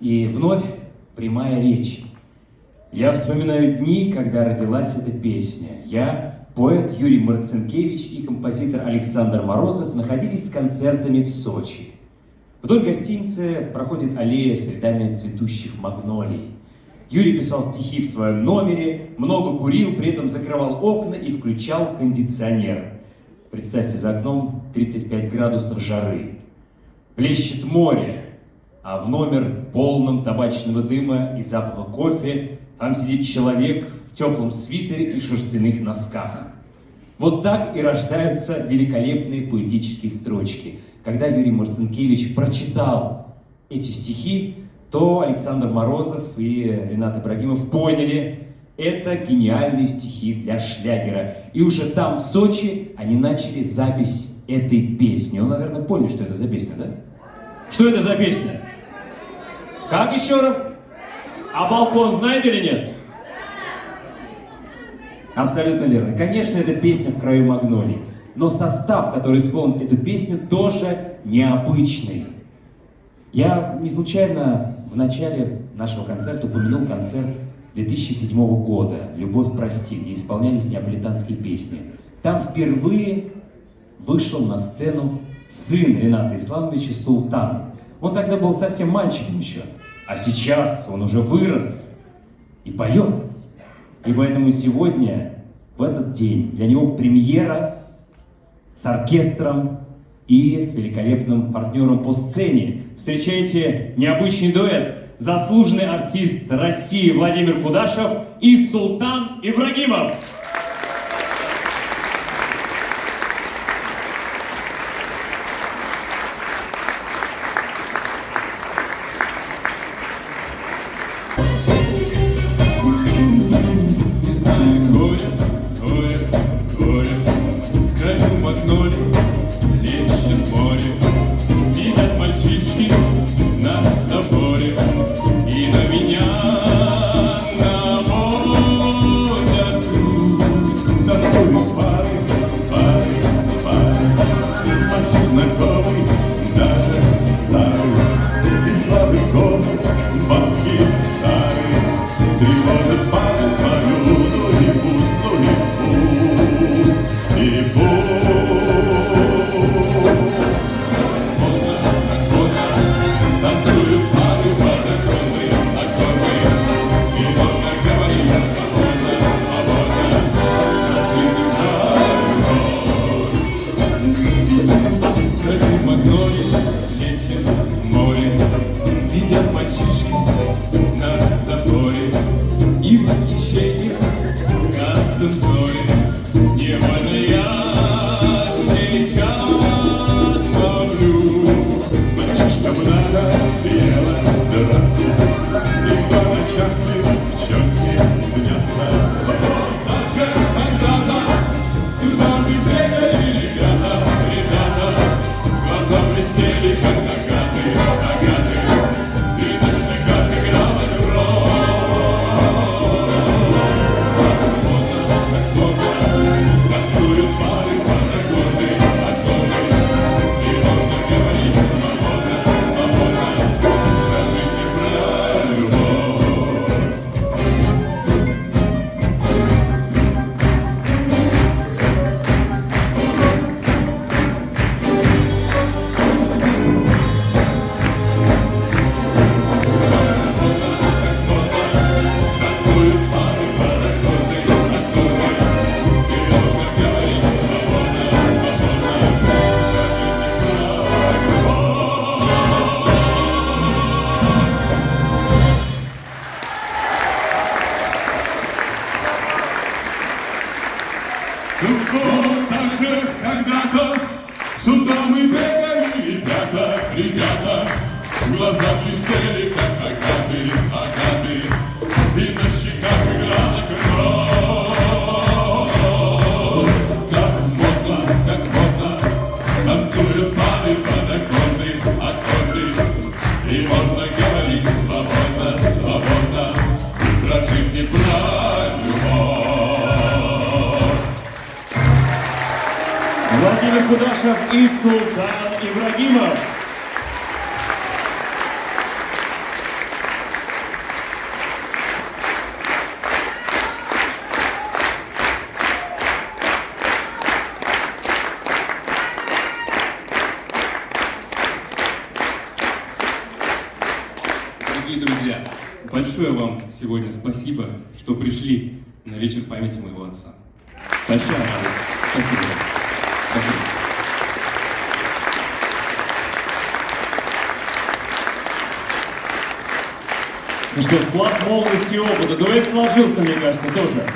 И вновь прямая речь. Я вспоминаю дни, когда родилась эта песня. Я, поэт Юрий Марцинкевич и композитор Александр Морозов находились с концертами в Сочи. Вдоль гостиницы проходит аллея с рядами цветущих магнолий. Юрий писал стихи в своем номере, много курил, при этом закрывал окна и включал кондиционер. Представьте, за окном 35 градусов жары. Плещет море, а в номер, полном табачного дыма и запаха кофе, там сидит человек в теплом свитере и шерстяных носках. Вот так и рождаются великолепные поэтические строчки. Когда Юрий Марцинкевич прочитал эти стихи, то Александр Морозов и Ренат Ибрагимов поняли, это гениальные стихи для шлягера. И уже там, в Сочи, они начали запись этой песни. Вы, наверное, поняли, что это за песня, да? Что это за песня? Как еще раз? А балкон знает или нет? Абсолютно верно. Конечно, это песня «В краю магнолий». Но состав, который исполнит эту песню, тоже необычный. Я не случайно в начале нашего концерта упомянул концерт 2007 года «Любовь, прости», где исполнялись неаполитанские песни. Там впервые вышел на сцену сын Рената Исламовича Султан. Он тогда был совсем мальчиком еще, а сейчас он уже вырос и поет. И поэтому сегодня, в этот день, для него премьера с оркестром и с великолепным партнером по сцене. Встречайте необычный дуэт, заслуженный артист России Владимир Кудашев и Султан Ибрагимов. Глаза блестели, как агаты, агаты, и на щеках играла кровь. Как модно, танцуют пары под аккорды, и можно говорить свободно, свободно, про жизнь и про любовь. Владимир Кудашев и Султан Ибрагимов. Большое вам сегодня спасибо, что пришли на вечер памяти моего отца. Большая радость. Спасибо. Спасибо. Ну что, сплав молодости и опыта. Дуэт сложился, мне кажется, тоже.